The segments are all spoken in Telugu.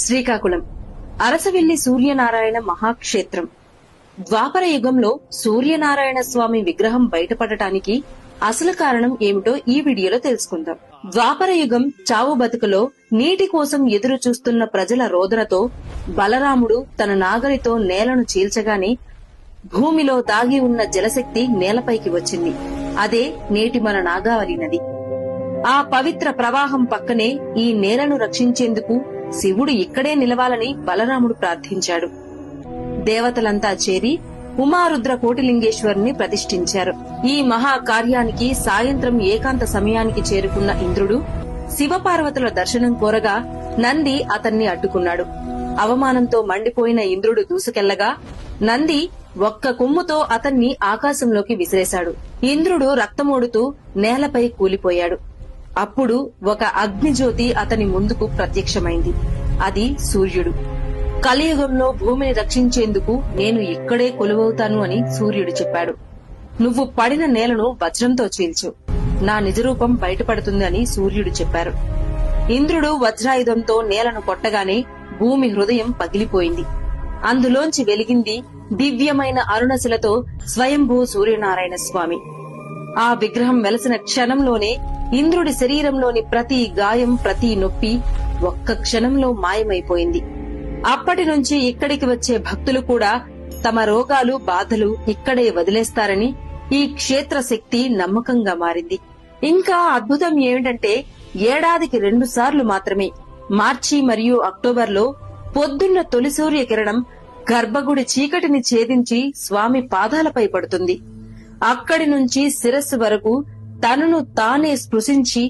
శ్రీకాకుళం అరసవిల్లి సూర్యనారాయణ మహాక్షేత్రం. ద్వాపర యుగంలో సూర్యనారాయణ స్వామి విగ్రహం బయటపడటానికి అసలు కారణం ఏమిటో ఈ వీడియోలో తెలుసుకుందాం. ద్వాపర యుగం చావు బతుకులో నీటి కోసం ఎదురు చూస్తున్న ప్రజల రోదనతో బలరాముడు తన నాగలితో నేలను చీల్చగానే భూమిలో దాగి ఉన్న జలశక్తి నేలపైకి వచ్చింది. అదే నేటి మన నాగావళి నది. ఆ పవిత్ర ప్రవాహం పక్కనే ఈ నేలను రక్షించేందుకు శివుడు ఇక్కడే నిలవాలని బలరాముడు ప్రార్థించాడు. దేవతలంతా చేరి ఉమారుద్ర కోటిలింగేశ్వరుని ప్రతిష్ఠించారు. ఈ మహా కార్యానికి సాయంత్రం ఏకాంత సమయానికి చేరుకున్న ఇంద్రుడు శివపార్వతుల దర్శనం కోరగా నంది అతన్ని అడ్డుకున్నాడు. అవమానంతో మండిపోయిన ఇంద్రుడు దూసుకెళ్లగా నంది ఒక్క కొమ్ముతో అతన్ని ఆకాశంలోకి విసిరేశాడు. ఇంద్రుడు రక్తమోడుతూ నేలపై కూలిపోయాడు. అప్పుడు ఒక అగ్నిజ్యోతి అతని ముందుకు ప్రత్యక్షమైంది. అది సూర్యుడు. కలియుగంలో భూమిని రక్షించేందుకు నేను ఇక్కడే కొలువవుతాను అని సూర్యుడు చెప్పాడు. నువ్వు పడిన నేలను వజ్రంతో చీల్చు, నా నిజరూపం బయటపడుతుంది అని సూర్యుడు చెప్పారు. ఇంద్రుడు వజ్రాయుధంతో నేలను కొట్టగానే భూమి హృదయం పగిలిపోయింది. అందులోంచి వెలిగింది దివ్యమైన అరుణశిలతో స్వయంభూ సూర్యనారాయణ స్వామి. ఆ విగ్రహం వెలసిన క్షణంలోనే ఇంద్రుడి శరీరంలోని ప్రతి గాయం, ప్రతి నొప్పి ఒక్క క్షణంలో మాయమైపోయింది. అప్పటి నుంచి ఇక్కడికి వచ్చే భక్తులు కూడా తమ రోగాలు, బాధలు ఇక్కడే వదిలేస్తారని ఈ క్షేత్ర శక్తి నమ్మకంగా మారింది. ఇంకా అద్భుతం ఏమిటంటే ఏడాదికి 2 సార్లు మాత్రమే, మార్చి మరియు అక్టోబర్లో పొద్దున్న తొలి సూర్యకిరణం గర్భగుడి చీకటిని ఛేదించి స్వామి పాదాలపై పడుతుంది. అక్కడి నుంచి శిరస్సు వరకు తనను తానే స్పృశించి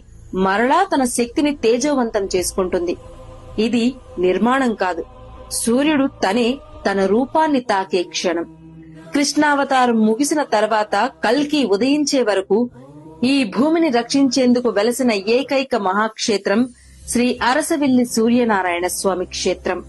మరలా తన శక్తిని తేజోవంతం చేసుకుంటుంది. ఇది నిర్మాణం కాదు, సూర్యుడు తనే తన రూపాన్ని తాకే క్షణం. కృష్ణావతారం ముగిసిన తర్వాత కల్కి ఉదయించే వరకు ఈ భూమిని రక్షించేందుకు వెలసిన ఏకైక మహాక్షేత్రం శ్రీ అరసవిల్లి సూర్యనారాయణ స్వామి క్షేత్రం.